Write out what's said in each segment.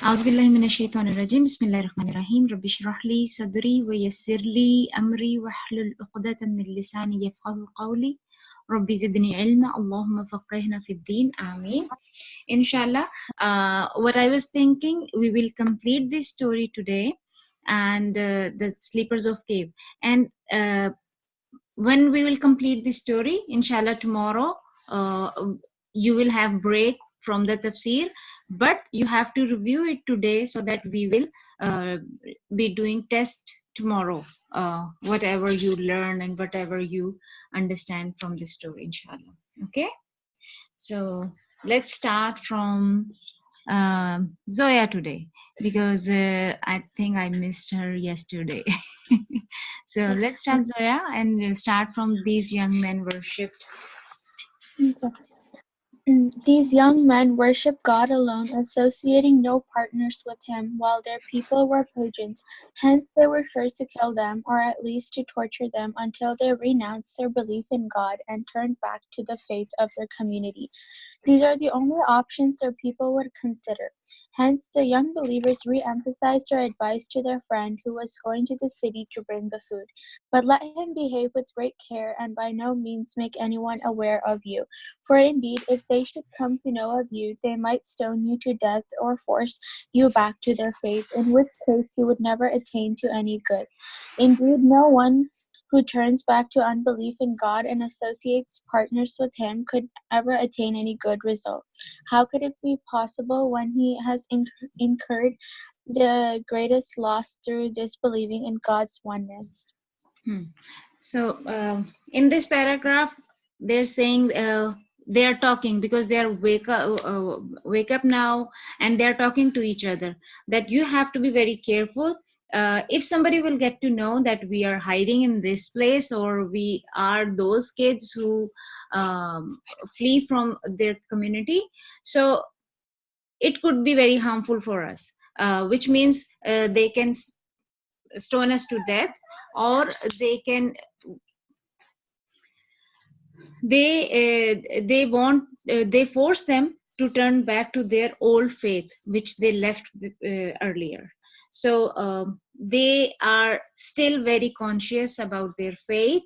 أعوذ بالله من الشيطان الرجيم بسم الله الرحمن الرحيم رب اشرح لي صدري ويسر لي أمري واحلل عقدة من لساني يفقهوا قولي ربي زدني علما اللهم فقهنا في الدين آمين Inshallah. What I was thinking, we will complete this story today, and the sleepers of cave. And when we will complete this story, inshallah, tomorrow you will have break from the tafsir, but you have to review it today so that we will be doing test tomorrow, whatever you learn and whatever you understand from this story, inshallah. Okay, so let's start from Zoya today, because I think I missed her yesterday. So let's start, Zoya, and start from these young men worshipped. These young men worshiped God alone, associating no partners with him, while their people were pagans. Hence they were forced to kill them, or at least to torture them, until they renounced their belief in God and turned back to the faith of their community. These are the only options their people would consider. Hence, the young believers re-emphasized their advice to their friend who was going to the city to bring the food. But let him behave with great care, and by no means make anyone aware of you. For indeed, if they should come to know of you, they might stone you to death or force you back to their faith, in which case you would never attain to any good. Indeed, no one who turns back to unbelief in God and associates partners with him could ever attain any good result. How could it be possible when he has incurred the greatest loss through disbelieving in God's oneness? So in this paragraph, they're saying they are talking because they are wake up now, and they're talking to each other that you have to be very careful. If somebody will get to know that we are hiding in this place, or we are those kids who flee from their community, so it could be very harmful for us, which means they can stone us to death, or they force them to turn back to their old faith which they left earlier. So they are still very conscious about their faith.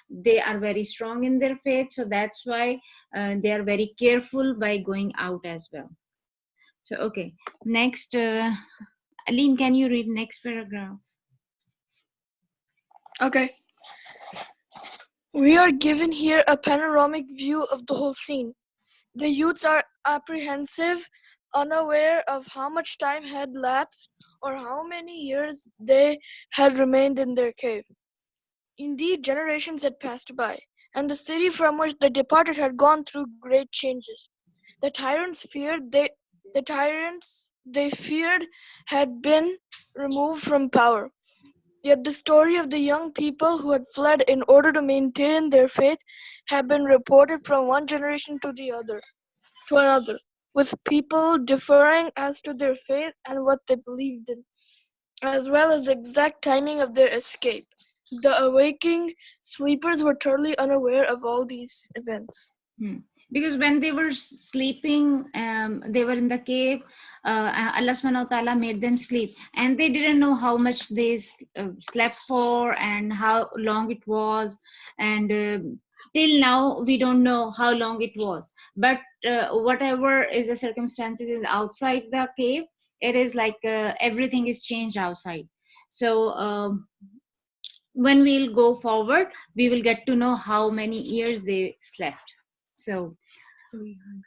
They are very strong in their faith, so that's why they are very careful by going out as well. So okay, next, Alim, can you read next paragraph? Okay. We are given here a panoramic view of the whole scene. The youths are apprehensive, unaware of how much time had lapsed or how many years they had remained in their cave. Indeed, generations had passed by, and the city from which they departed had gone through great changes. The tyrants they feared had been removed from power. Yet the story of the young people who had fled in order to maintain their faith had been reported from one generation to another, with people differing as to their faith and what they believed in, as well as the exact timing of their escape. The awaking sleepers were totally unaware of all these events. Because when they were sleeping, they were in the cave, Allah subhanahu wa ta'ala made them sleep, and they didn't know how much they slept for and how long it was, and till now we don't know how long it was. But whatever is the circumstances is outside the cave, it is like everything is changed outside. So when we'll go forward, we will get to know how many years they slept. So 300.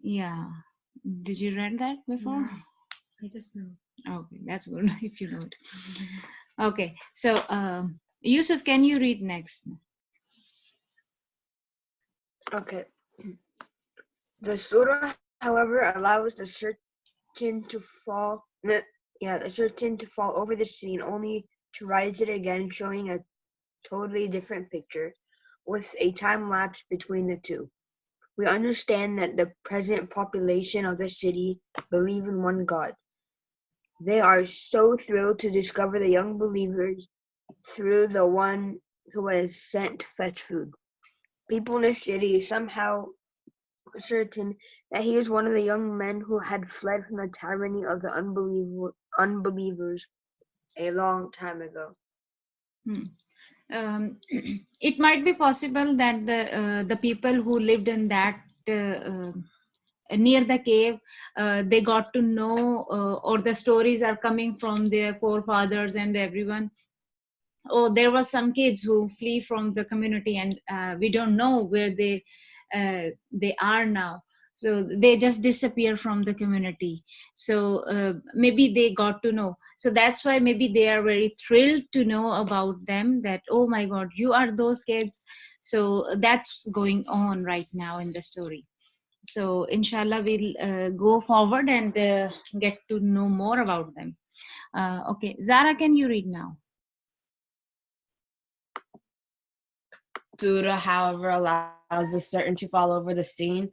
yeah, did you read that before? No, I just know. Okay, that's good if you know it. Okay, so Yusuf, can you read next? Okay. The surah, however, allows the certain to fall over the scene, only to rise it again, showing a totally different picture, with a time lapse between the two. We understand that the present population of the city believe in one God. They are so thrilled to discover the young believers through the one who was sent to fetch food. People in the city somehow certain that he is one of the young men who had fled from the tyranny of the unbelievers a long time ago. It might be possible that the people who lived in that near the cave, they got to know, or the stories are coming from their forefathers and everyone. Oh, there was some kids who flee from the community, and we don't know where they are now. So they just disappear from the community. So maybe they got to know. So that's why maybe they are very thrilled to know about them, that, oh my God, you are those kids. So that's going on right now in the story. So inshallah, we'll go forward and get to know more about them. Okay, Zara, can you read now? Surah, however, allows the certain to fall over the scene,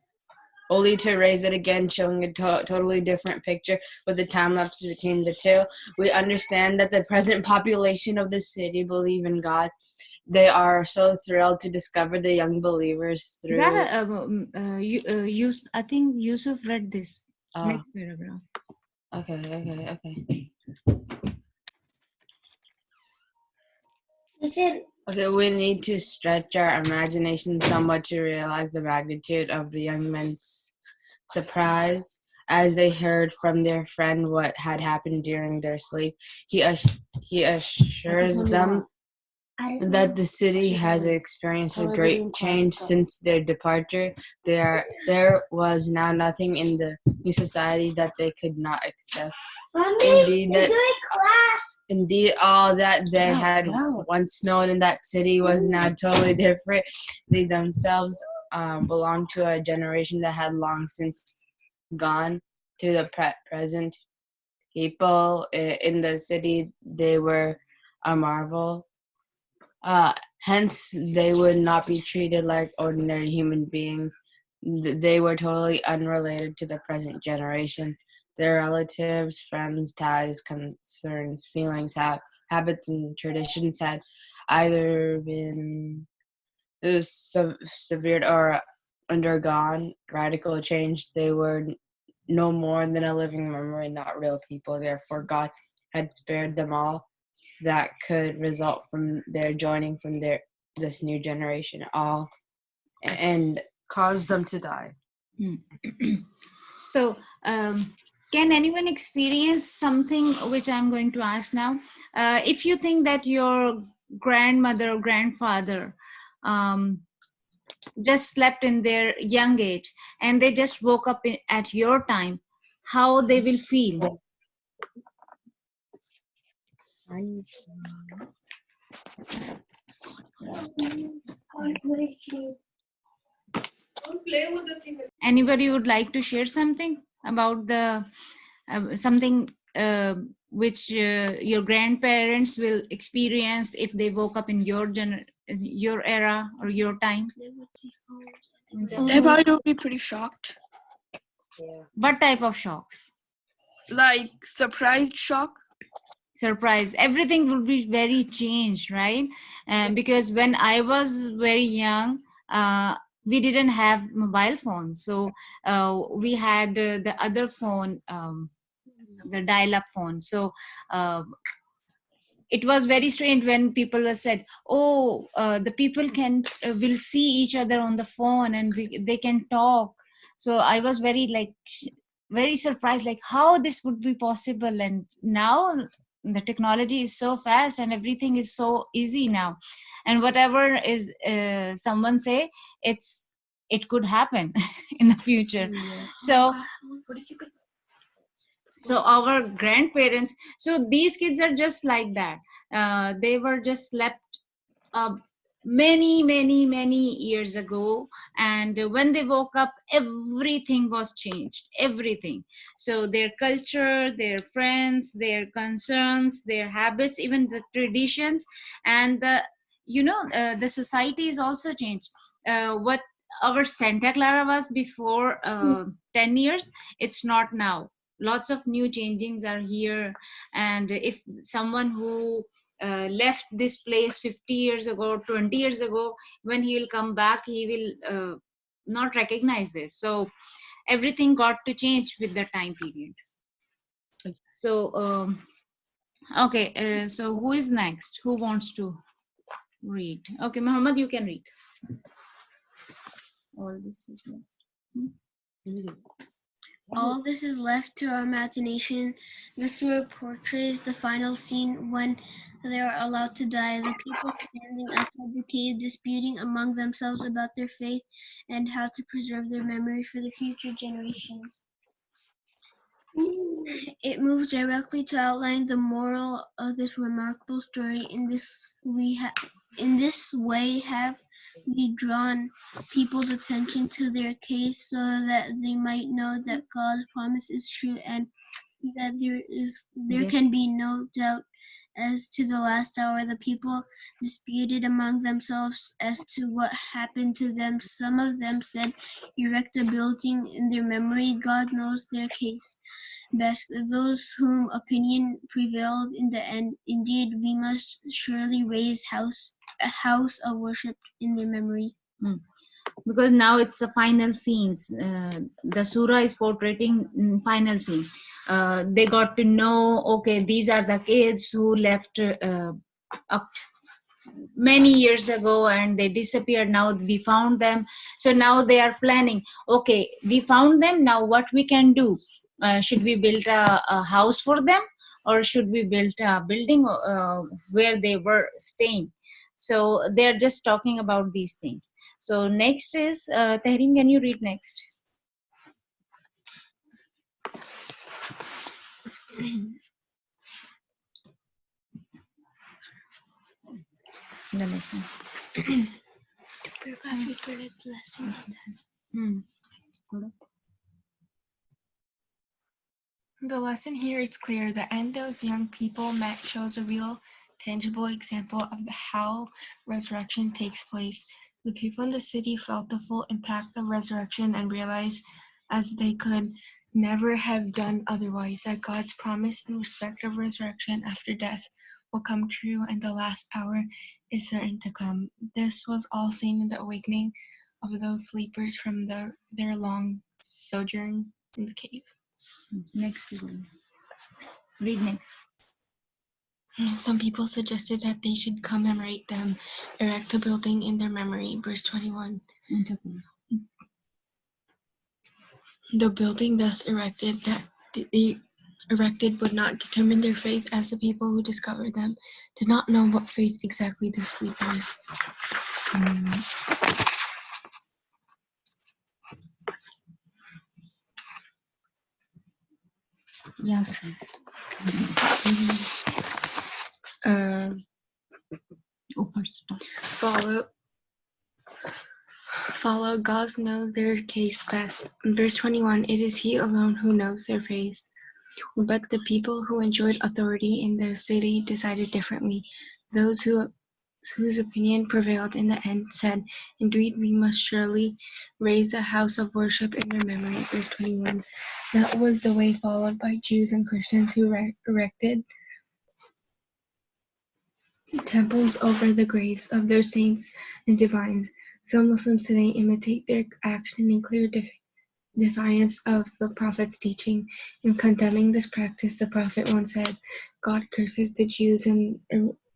only to raise it again, showing a totally different picture with the time lapse between the two. We understand that the present population of the city believe in God. They are so thrilled to discover the young believers through. I think Yusuf read this next paragraph. Okay. Okay, we need to stretch our imagination somewhat to realize the magnitude of the young men's surprise as they heard from their friend what had happened during their sleep. He assures them that the city has experienced a great change since their departure. There was now nothing in the new society that they could not accept. Indeed, all that they had once known in that city was now totally different. They themselves belonged to a generation that had long since gone. To the present people in the city, they were a marvel. Hence, they would not be treated like ordinary human beings. They were totally unrelated to the present generation. Their relatives, friends, ties, concerns, feelings, habits, and traditions had either been severed or undergone radical change. They were no more than a living memory, not real people. Therefore, God had spared them all that could result from their joining from this new generation, all, and cause them to die. So, can anyone experience something which I'm going to ask now? If you think that your grandmother or grandfather just slept in their young age and they just woke up at your time, how they will feel? Anybody would like to share something about the something which your grandparents will experience if they woke up in your era or your time? They probably would be pretty shocked. Yeah. What type of shocks? Like surprised shock. Surprise. Everything would be very changed, right? Because when I was very young, we didn't have mobile phones, so we had the other phone, the dial-up phone. So it was very strange when people were said, oh, the people will see each other on the phone and they can talk. So I was very surprised, like how this would be possible. And now the technology is so fast and everything is so easy now, and whatever is someone say, it could happen in the future. So our grandparents, so these kids are just like that. They were just slept many years ago, and when they woke up, everything was changed, everything. So their culture, their friends, their concerns, their habits, even the traditions, and the society is also changed. What our Santa Clara was before 10 years, it's not now. Lots of new changings are here. And if someone who left this place 50 years ago, 20 years ago, when he will come back, he will not recognize this. So everything got to change with the time period. So okay, so who is next? Who wants to read? Okay, Muhammad, you can read. All this is left. All this is left to our imagination. The surah portrays the final scene when they are allowed to die, the people standing outside the cave disputing among themselves about their faith and how to preserve their memory for the future generations. It moves directly to outline the moral of this remarkable story. In this way have we drawn people's attention to their case so that they might know that God's promise is true and that there can be no doubt as to the last hour. The people disputed among themselves as to what happened to them. Some of them said, erect a building in their memory. God knows their case best. Those whom opinion prevailed in the end, indeed we must surely raise a house of worship in their memory. Because now it's the final scenes. The surah is portraying final scene. They got to know, okay, these are the kids who left many years ago and they disappeared. Now we found them, so now they are planning, okay, we found them, now what we can do. Should we build a house for them, or should we build a building where they were staying? So they're just talking about these things. So next is Tahrim, can you read next? The lesson. The lesson here is clear. The end those young people met shows a real, tangible example of how resurrection takes place. The people in the city felt the full impact of resurrection and realized, as they could never have done otherwise, that God's promise in respect of resurrection after death will come true and the last hour is certain to come. This was all seen in the awakening of those sleepers from their long sojourn in the cave. Next people. Read next. Some people suggested that they should commemorate them, erect a building in their memory. Verse 21. The building thus erected would not determine their faith, as the people who discovered them did not know what faith exactly the sleepers. Yes. Follow God knows their case best. In verse 21, it is He alone who knows their faith. But the people who enjoyed authority in the city decided differently. Those whose opinion prevailed in the end said, indeed, we must surely raise a house of worship in their memory. Verse 21. That was the way followed by Jews and Christians who erected temples over the graves of their saints and divines. Some Muslims today imitate their action in clear defiance of the Prophet's teaching. In condemning this practice, the Prophet once said, God curses the Jews and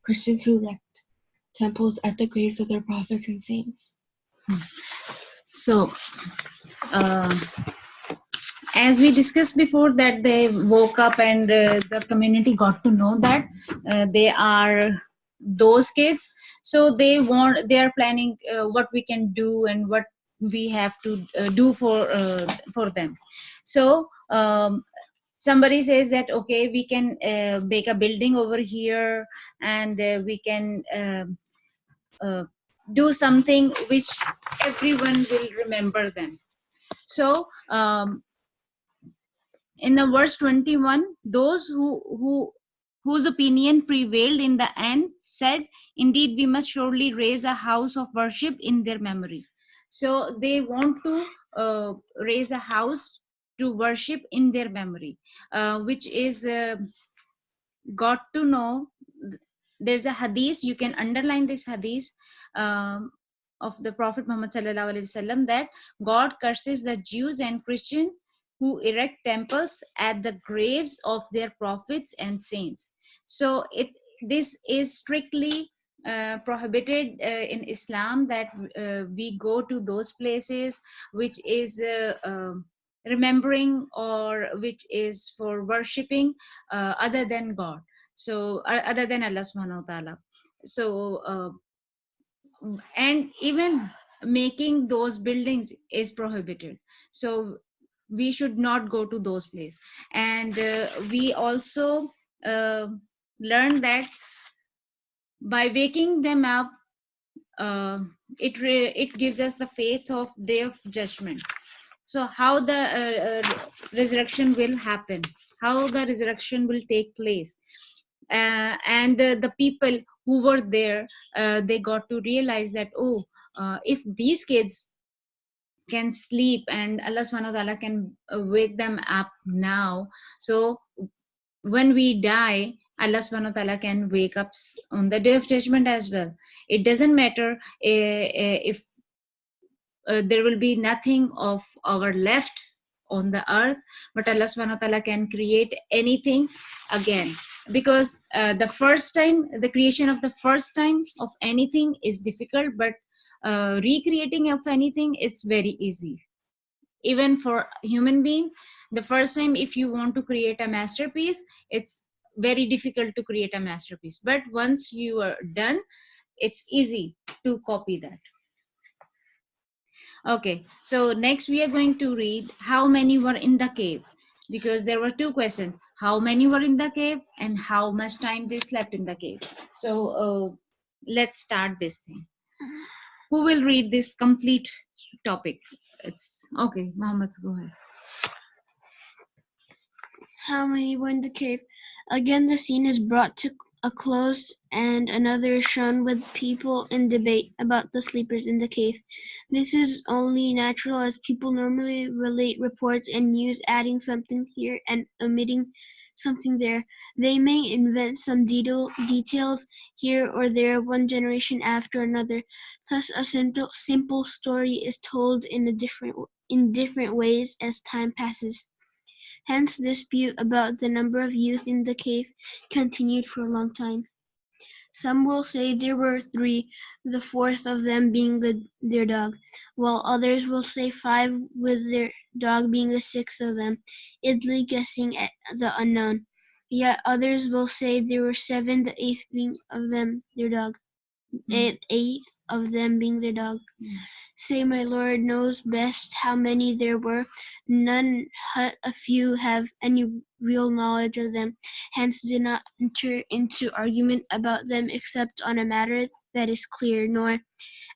Christians who erect temples at the graves of their prophets and saints. So, as we discussed before, that they woke up and the community got to know that they are those kids. So they are planning what we can do and what we have to do for them. So somebody says that, okay, we can make a building over here, and we can do something which everyone will remember them. So in the verse 21, those whose opinion prevailed in the end said, indeed, we must surely raise a house of worship in their memory. So they want to raise a house to worship in their memory, which is got to know. There's a hadith, you can underline this hadith of the Prophet Muhammad sallallahu alaihi wasallam that God curses the Jews and Christians who erect temples at the graves of their prophets and saints. So this is strictly prohibited in Islam, that we go to those places which is remembering, or which is for worshipping other than God, so other than Allah subhanahu wa ta'ala. So and even making those buildings is prohibited, so we should not go to those places. And we also uh, learn that by waking them up, it gives us the faith of day of judgment. So how the resurrection will happen, how the resurrection will take place, and the people who were there, they got to realize that, oh, if these kids can sleep and Allah subhanahu wa ta'ala can wake them up now, so when we die, Allah subhanahu wa ta'ala can wake up on the day of judgment as well. It doesn't matter if there will be nothing of our left on the earth, but Allah subhanahu wa ta'ala can create anything again, because the first time, the creation of the first time of anything is difficult, but recreating of anything is very easy. Even for human being, the first time if you want to create a masterpiece, it's very difficult to create a masterpiece, but once you are done, it's easy to copy that. Okay, so next we are going to read how many were in the cave, because there were two questions: how many were in the cave and how much time they slept in the cave. So let's start this thing. Who will read this complete topic? It's okay, Mohammed, go ahead. How many were in the cave? Again the scene is brought to a close, and another is shown with people in debate about the sleepers in the cave. This is only natural, as people normally relate reports and news, adding something here and omitting something there. They may invent some details here or there one generation after another. Thus a simple story is told in different ways as time passes. Hence dispute about the number of youth in the cave continued for a long time. Some will say there were 3, the fourth of them being their dog, while others will say 5, with their dog being the sixth of them, idly guessing at the unknown. Yet others will say there were 7, the eighth being of them their dog. Eighth of them being their dog. Say, my Lord knows best how many there were. None but a few have any real knowledge of them. Hence do not enter into argument about them except on a matter that is clear, nor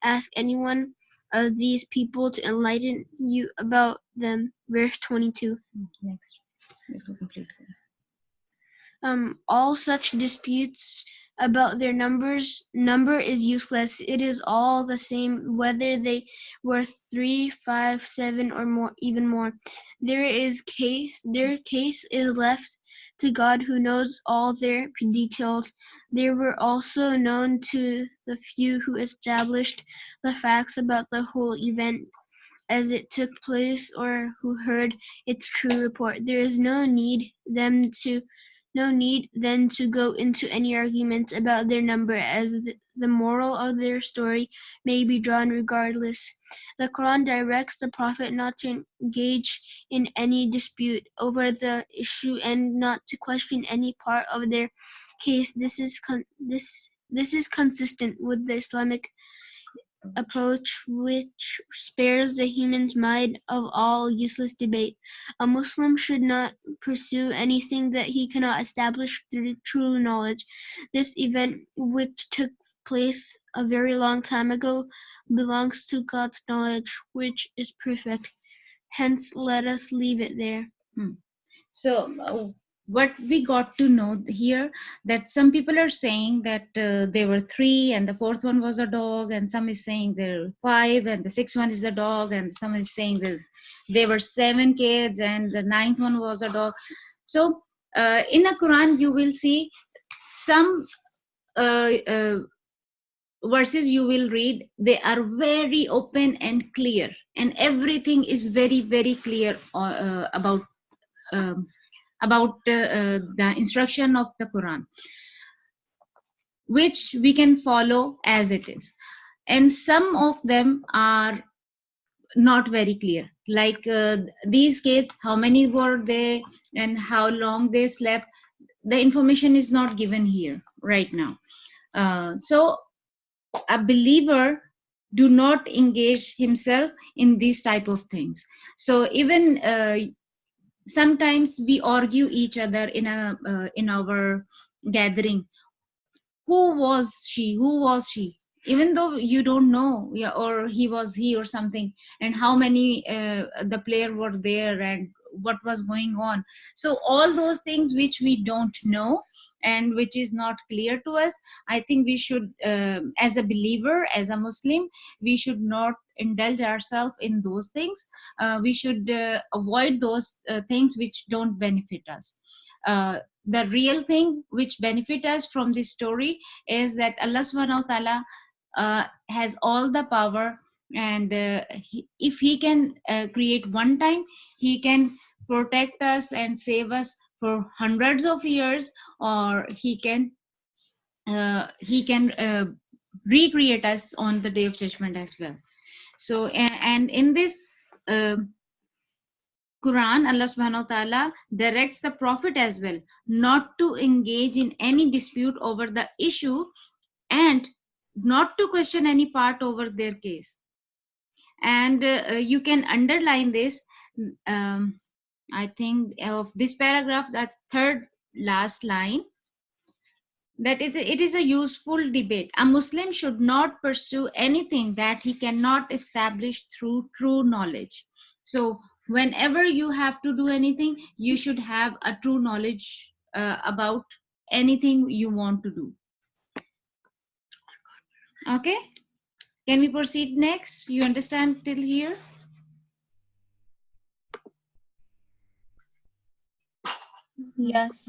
ask anyone of these people to enlighten you about them. Verse 22. Next, let's go complete. All such disputes about their number is useless. It is all the same whether they were 3, 5, 7, or more, even more. Their case is left to God, who knows all their details. They were also known to the few who established the facts about the whole event as it took place, or who heard its true report. There is no need then to go into any argument about their number, as the moral of their story may be drawn regardless. The Quran directs the Prophet not to engage in any dispute over the issue and not to question any part of their case. This is consistent with the Islamic approach, which spares the human's mind of all useless debate. A Muslim should not pursue anything that he cannot establish through true knowledge. This event, which took place a very long time ago, belongs to God's knowledge, which is perfect. Hence, let us leave it there. So what we got to know here, that some people are saying that there were 3 and the fourth one was a dog, and some is saying there were 5 and the sixth one is the dog, and some is saying that there were 7 kids and the ninth one was a dog. So in the Quran you will see some verses you will read, they are very open and clear, and everything is very, very clear um, about the instruction of the Quran, which we can follow as it is. And some of them are not very clear, like these kids, how many were there and how long they slept. The information is not given here right now. So a believer do not engage himself in these type of things. So even sometimes we argue each other in our gathering, who was she, even though you don't know, yeah, or he or something, and how many the player were there and what was going on. So all those things which we don't know and which is not clear to us, I think we should, as a believer, as a Muslim, we should not indulge ourselves in those things. We should avoid those things which don't benefit us. The real thing which benefit us from this story is that Allah subhanahu wa ta'ala has all the power, and if he can create one time, he can protect us and save us for hundreds of years, or he can recreate us on the day of judgment as well. So and in this Quran, Allah subhanahu wa ta'ala directs the Prophet as well not to engage in any dispute over the issue, and not to question any part over their case. And you can underline this, I think, of this paragraph, that third last line, that it is a useful debate. A Muslim should not pursue anything that he cannot establish through true knowledge. So whenever you have to do anything, you should have a true knowledge about anything you want to do. Okay, can we proceed next? You understand till here? Yes.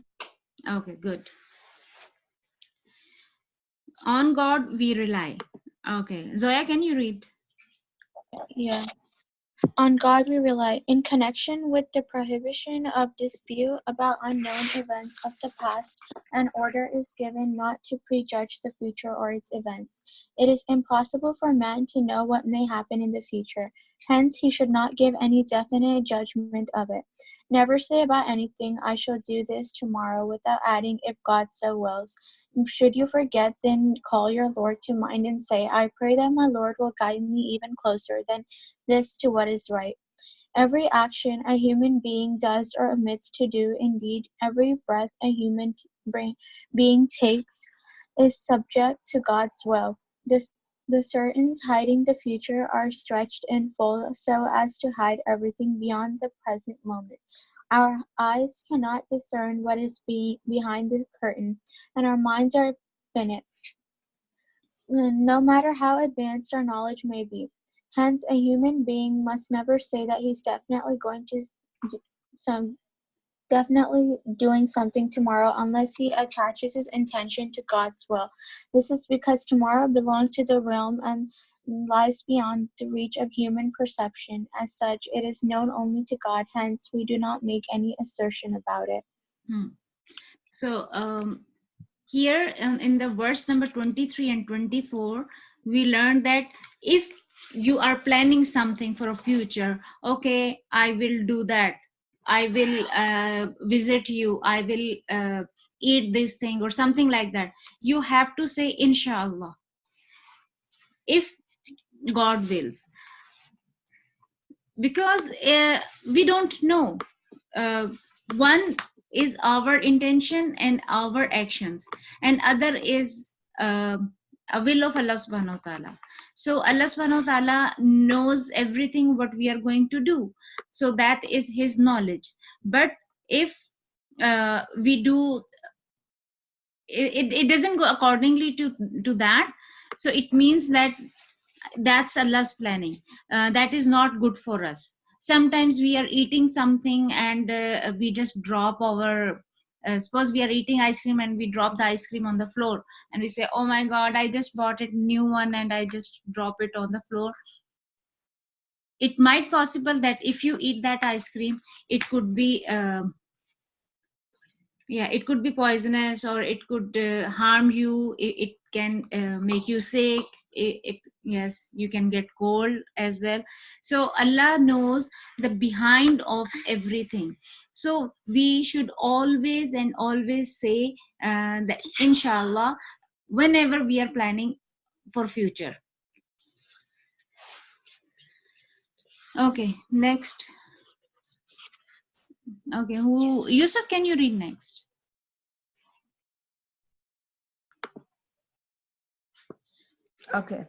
Okay, good. On God we rely. Okay, Zoya, can you read? Yeah. On God we rely. In connection with the prohibition of dispute about unknown events of the past, an order is given not to prejudge the future or its events. It is impossible for man to know what may happen in the future. Hence, he should not give any definite judgment of it. Never say about anything, I shall do this tomorrow, without adding, if God so wills. Should you forget, then call your Lord to mind and say, I pray that my Lord will guide me even closer than this to what is right. Every action a human being does or omits to do, indeed, every breath a human being takes, is subject to God's will. The curtains hiding the future are stretched in full so as to hide everything beyond the present moment. Our eyes cannot discern what is behind the curtain, and our minds are finite, no matter how advanced our knowledge may be. Hence, a human being must never say that he's definitely doing something tomorrow unless he attaches his intention to God's will. This is because tomorrow belongs to the realm and lies beyond the reach of human perception. As such, it is known only to God, hence we do not make any assertion about it. So here in the verse number 23 and 24, we learned that if you are planning something for a future, okay, I will do that, I will visit you, I will eat this thing or something like that, you have to say inshallah, if God wills, because we don't know. One is our intention and our actions, and other is a will of Allah subhanahu wa ta'ala. So Allah subhanahu wa ta'ala knows everything what we are going to do, so that is his knowledge. But if we do it doesn't go accordingly to that, so it means that that's Allah's planning. That is not good for us. Sometimes we are eating something and we just drop our suppose we are eating ice cream and we drop the ice cream on the floor, and we say, oh my god, I just bought a new one and I just drop it on the floor. It might possible that if you eat that ice cream, it could be it could be poisonous, or it could harm you. It can make you sick. Yes, you can get cold as well. So Allah knows the behind of everything. So we should always and always say that inshallah whenever we are planning for future. Okay, next. Okay, who, Yusuf, can you read next? Okay.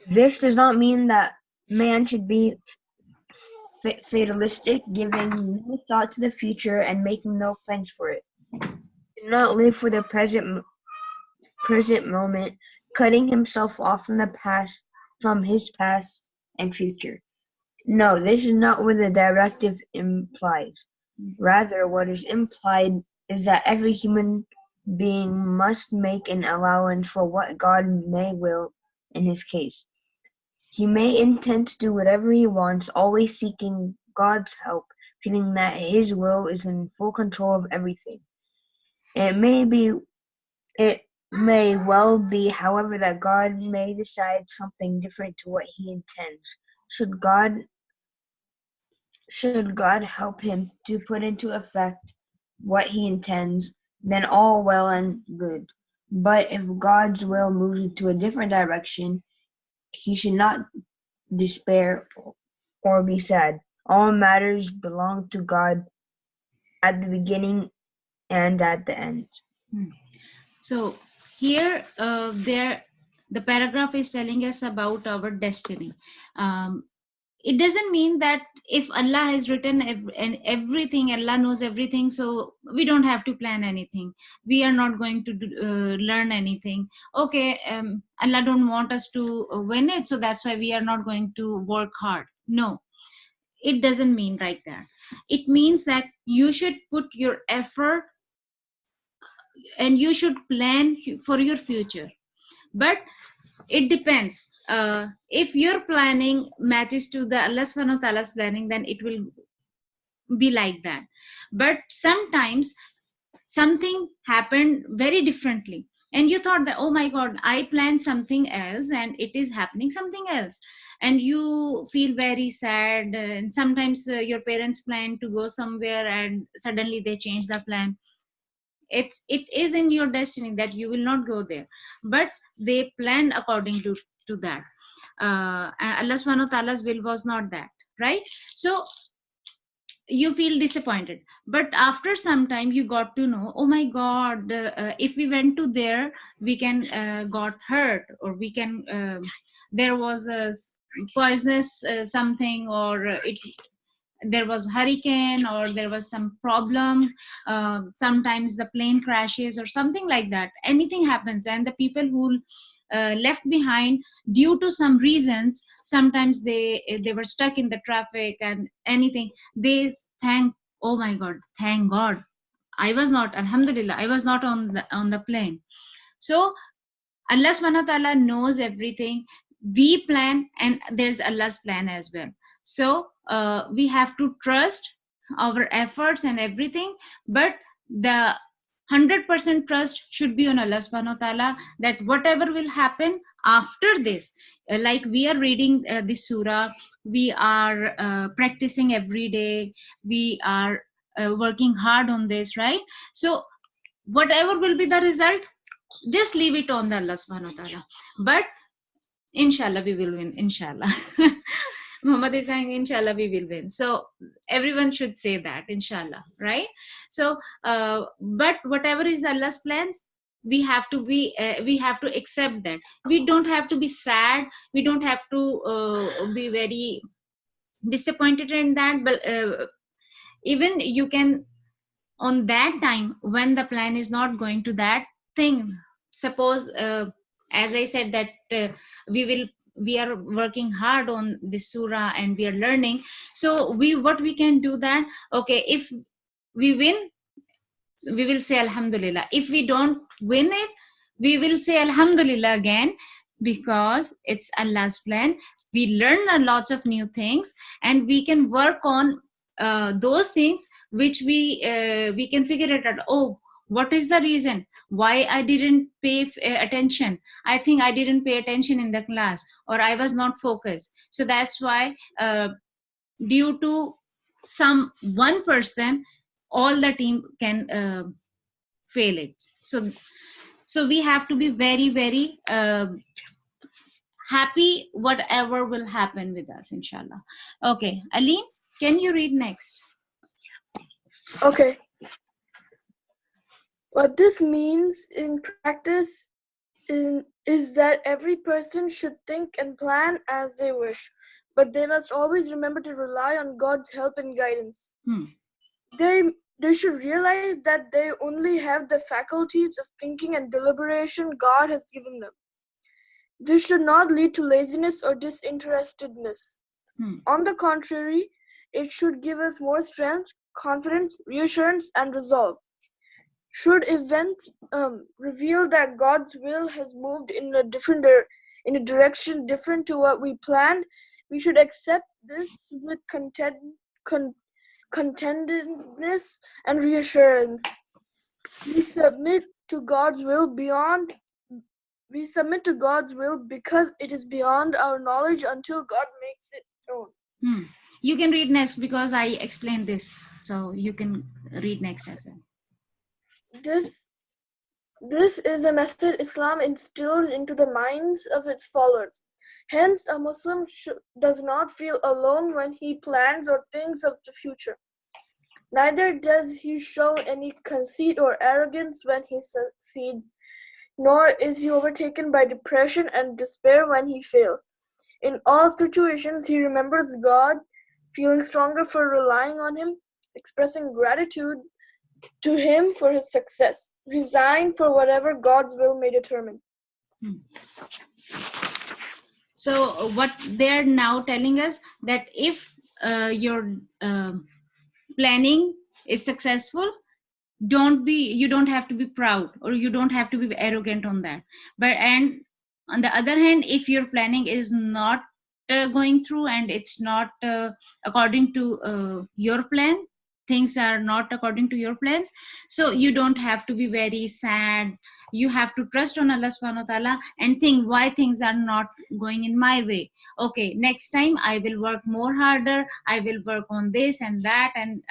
This does not mean that man should be fatalistic, giving no thought to the future and making no plans for it. Do not live for the present moment, cutting himself off from his past and future. No, this is not what the directive implies. Rather, what is implied is that every human being must make an allowance for what God may will in his case. He may intend to do whatever he wants, always seeking God's help, feeling that his will is in full control of everything. It may well be, however, that God may decide something different to what he intends. Should God help him to put into effect what he intends, then all well and good. But if God's will moves into a different direction, he should not despair or be sad. All matters belong to God at the beginning and at the end. So here, the paragraph is telling us about our destiny. It doesn't mean that if Allah has written everything, Allah knows everything, so we don't have to plan anything. We are not going to learn anything. Okay, Allah don't want us to win it, so that's why we are not going to work hard. No, it doesn't mean like that. It means that you should put your effort and you should plan for your future. But it depends. If your planning matches to the Allah subhanahu wa ta'ala's planning, then it will be like that. But sometimes something happened very differently, and you thought that, oh my god, I planned something else and it is happening something else, and you feel very sad. And sometimes your parents plan to go somewhere and suddenly they change the plan. It is in your destiny that you will not go there, but they planned according to that. Allah subhanahu wa ta'ala's will was not that, right? So you feel disappointed, but after some time you got to know, oh my god, if we went to there, we can got hurt, or we can there was a poisonous something, or there was hurricane, or there was some problem. Sometimes the plane crashes or something like that. Anything happens, and the people who left behind due to some reasons, sometimes they were stuck in the traffic and anything, they thank, oh my god, thank god I was not, alhamdulillah, I was not on the plane. So Allah subhanahu wa ta'ala knows everything. We plan, and there's Allah's plan as well. So we have to trust our efforts and everything, but the 100% trust should be on Allah subhanahu wa ta'ala, that whatever will happen after this, like we are reading this surah, we are practicing every day, we are working hard on this, right? So whatever will be the result, just leave it on the Allah subhanahu wa ta'ala. But inshallah we will win, inshallah. Muhammad is saying inshallah we will win, so everyone should say that inshallah, right? So but whatever is Allah's plans, we have to be we have to accept that. We don't have to be sad, we don't have to be very disappointed in that, but even you can, on that time when the plan is not going to that thing, suppose as I said that we are working hard on this surah and we are learning, so what we can do that, okay, if we win, we will say Alhamdulillah. If we don't win it, we will say Alhamdulillah again, because it's Allah's plan. We learn a lot of new things, and we can work on those things which we can figure it out. Oh, what is the reason why I didn't pay attention? I think I didn't pay attention in the class, or I was not focused. So that's why due to some one person, all the team can fail it. So we have to be very, very happy whatever will happen with us, inshallah. Okay, Ali, can you read next? Okay. What this means in practice is that every person should think and plan as they wish, but they must always remember to rely on God's help and guidance. They should realize that they only have the faculties of thinking and deliberation God has given them. This should not lead to laziness or disinterestedness. On the contrary, it should give us more strength, confidence, reassurance, and resolve. Should events reveal that God's will has moved in a direction different to what we planned, we should accept this with contentedness and reassurance. We submit to God's will because it is beyond our knowledge until God makes it known. You can read next, because I explained this, so you can read next as well. This is a method Islam instills into the minds of its followers. Hence, a Muslim does not feel alone when he plans or thinks of the future. Neither does he show any conceit or arrogance when he succeeds, nor is he overtaken by depression and despair when he fails. In all situations, he remembers God, feeling stronger for relying on Him, expressing gratitude to Him for his success, resigned for whatever God's will may determine. So what they're now telling us, that if your planning is successful, you don't have to be proud, or you don't have to be arrogant on that. And on the other hand, if your planning is not going through, and it's not according to your plan, things are not according to your plans, so you don't have to be very sad. You have to trust on Allah subhanahu wa ta'ala and think, why things are not going in my way? Okay, next time I will work more harder, I will work on this and that, and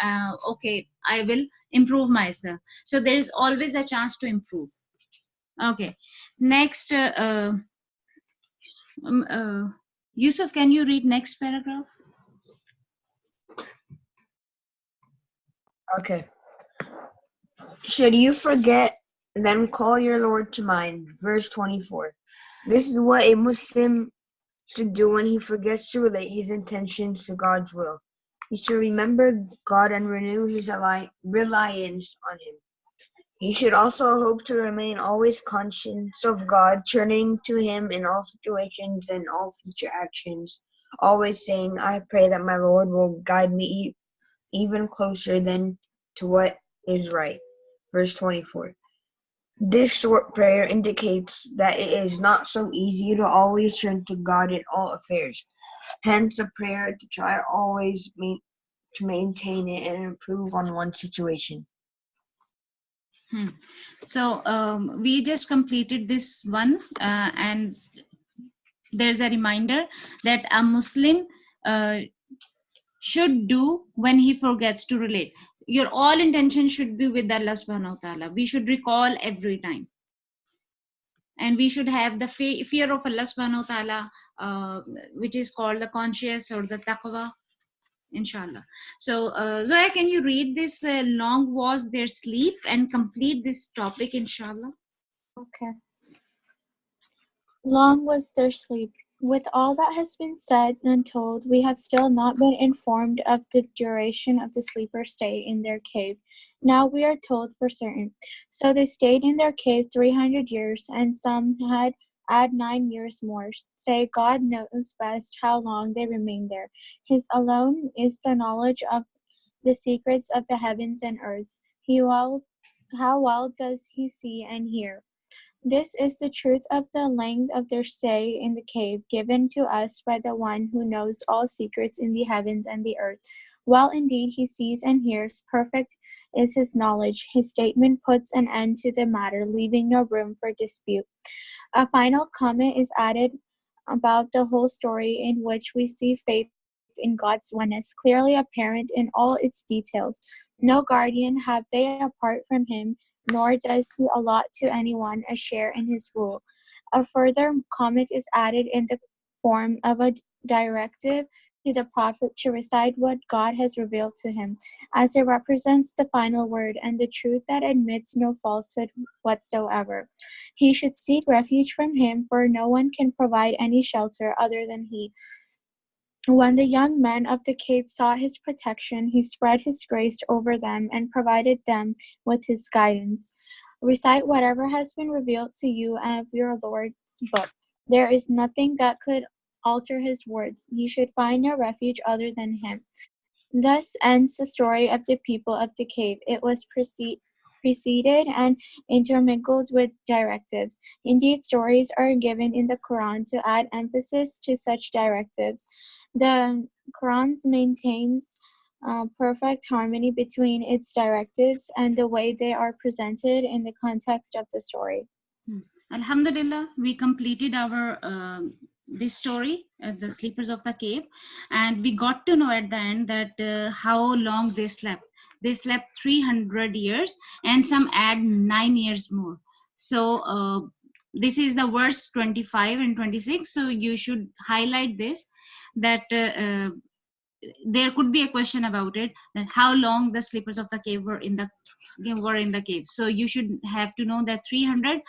okay, I will improve myself. So there is always a chance to improve. Okay, next, Yusuf, can you read next paragraph? Okay. Should you forget, then call your Lord to mind. Verse 24. This is what a Muslim should do when he forgets to relate his intentions to God's will. He should remember God and renew his reliance on Him. He should also hope to remain always conscious of God, turning to Him in all situations and all future actions, always saying, I pray that my Lord will guide me even closer than to what is right. Verse 24. This short prayer indicates that it is not so easy to always turn to God in all affairs. Hence, a prayer to try always to maintain it and improve on one situation. So we just completed this one, and there's a reminder that a Muslim should do when he forgets to relate. Your all intention should be with Allah subhanahu wa ta'ala. We should recall every time. And we should have the fear of Allah subhanahu wa ta'ala, which is called the conscious or the taqwa, inshallah. So Zoya, can you read this long was their sleep and complete this topic, inshallah? Okay. Long was their sleep. With all that has been said and told, we have still not been informed of the duration of the sleepers' stay in their cave. Now we are told for certain. So they stayed in their cave 300 years, and some had add 9 years more. Say, God knows best how long they remained there. His alone is the knowledge of the secrets of the heavens and earth. How well does he see and hear? This is the truth of the length of their stay in the cave, given to us by the one who knows all secrets in the heavens and the earth. Well, indeed, he sees and hears. Perfect is his knowledge. His statement puts an end to the matter, leaving no room for dispute. A final comment is added about the whole story, in which we see faith in God's oneness clearly apparent in all its details. No guardian have they apart from him, nor does he allot to anyone a share in his rule. A further comment is added in the form of a directive to the prophet to recite what God has revealed to him, as it represents the final word and the truth that admits no falsehood whatsoever. He should seek refuge from him, for no one can provide any shelter other than he. When the young men of the cave sought his protection, he spread his grace over them and provided them with his guidance. Recite whatever has been revealed to you of your Lord's book. There is nothing that could alter his words. You should find no refuge other than him. Thus ends the story of the people of the cave. It was preceded and intermingled with directives. Indeed, stories are given in the Quran to add emphasis to such directives. The Quran maintains perfect harmony between its directives and the way they are presented in the context of the story. Alhamdulillah, we completed our this story, the sleepers of the cave, and we got to know at the end that how long they slept. They slept 300 years, and some add 9 years more. So this is the verse 25 and 26. So you should highlight this, that there could be a question about it, that how long the sleepers of the cave were in the cave. So you should have to know that 300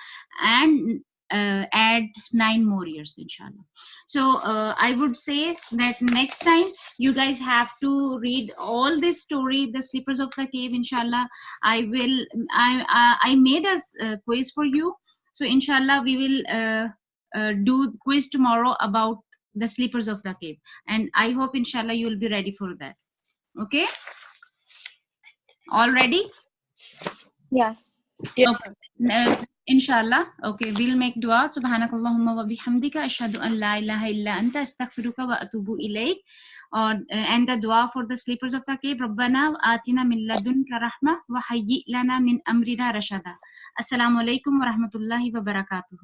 and add 9 more years, inshallah. So I would say that next time you guys have to read all this story, the sleepers of the cave, inshallah. I made a quiz for you, so inshallah we will do quiz tomorrow about the sleepers of the cave, and I hope inshallah you will be ready for that. Okay, all ready? Yes. Okay. Inshallah. Okay, we'll make dua. Subhanakallahumma wa bihamdika ashhadu an la ilaha illa anta astaghfiruka wa atubu ilayk. Or and the dua for the sleepers of the cave. Rabbana atina min ladunka rahmah wa hayyi lana min amrina rashada. Assalamu alaikum wa rahmatullahi wa barakatuh.